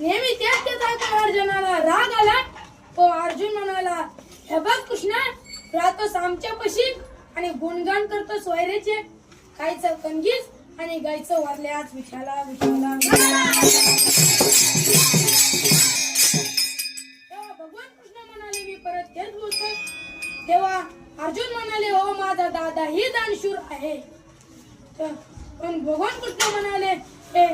नेहमी तेच ऐकून अर्जुनाला राग आला. तो अर्जुन म्हणाला, हे बघ कृष्णा, राहतोस आमच्यापाशी आणि गुणगान करतोस वैरेचे. खायचं कणगीस आणि गायचं वारल्याच विठाला विठाला. तेव्हा भगवान कृष्ण म्हणाले, मी परत तेच बोलतोय. तेव्हा अर्जुन म्हणाले, हो माझा दादा ही दानशूर आहे. पण भगवान कृष्ण म्हणाले, हे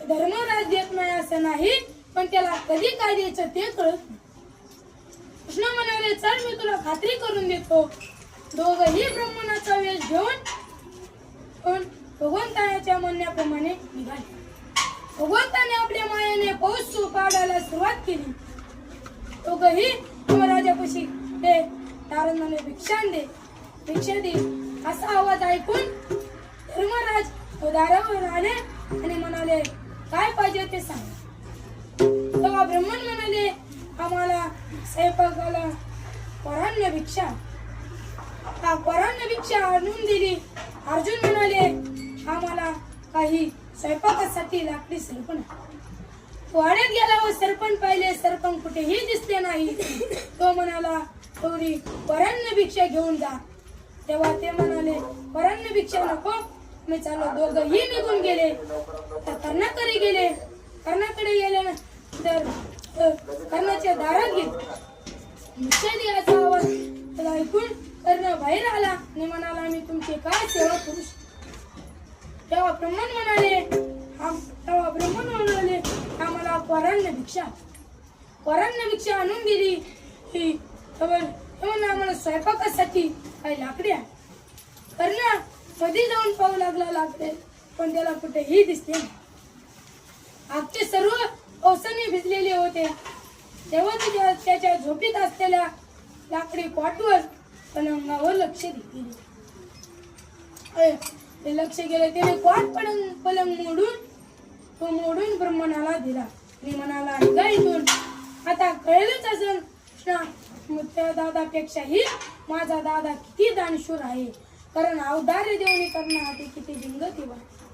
धर्मराज देत नाही असं नाही, पण त्याला कधी काय द्यायचं ते कळत नाही. कृष्ण म्हणाले, चल मी तुला खात्री करून देतो. दोघही ब्राह्मणाचा वेश घेऊन पण भगवंताच्या म्हणण्याप्रमाणे निघाले. भगवंताने आपल्या मायेने पाऊस पाडायला सुरुवात केली. दोघही धर्मराजापाशी ते तारणाने भिक्षा दे असा आवाज ऐकून धर्मराज दारावर आले आणि म्हणाले, काय पाहिजे ते सांग. तेव्हा ब्राह्मण म्हणाले, आम्हाला स्वयंपाकाला वरान्न भिक्षा आणून दिली. अर्जुन म्हणाले, आम्हाला काही स्वयंपाकासाठी लाकडी सरपण. वाड्यात गेला व सरपण पाहिले, सरपण कुठेही दिसले नाही. तो म्हणाला, थोडी वरान्न भिक्षा घेऊन जा. तेव्हा ते म्हणाले, वरान्न भिक्षा नको, मी चाललो. दोघंही निघून गेले. तर कर्णाकडे गेल्यानंतर कर्णाच्या दारात गेले. याचा आवाज त्याला ऐकून कर्ण बाहेर आला आणि म्हणाला, मी तुमची काय सेवा करू शकतो. तेव्हा ब्राह्मण म्हणाले, आम्हाला वरान्न भिक्षा आणून दिली. आम्हाला स्वयंपाकासाठी काही लाकडी आहे. कर्ण कधी जाऊन पाहू लागले, पण त्याला कुठेही दिसले नाही. आगचे सर्व औसने भिजलेले होते. तेव्हा त्याच्या झोपीत असलेल्या लाकडी पाटवर पलंगावर लक्ष गेले. त्याने पाट पलंग मोडून ब्राह्मणाला दिला आणि म्हणाला, निघा इथून. आता कळलंच असेल कृष्णा दादापेक्षाही माझा दादा किती दानशूर आहे. कारण अवधार्य देवणी करण्यासाठी किती जिंगती वाटते.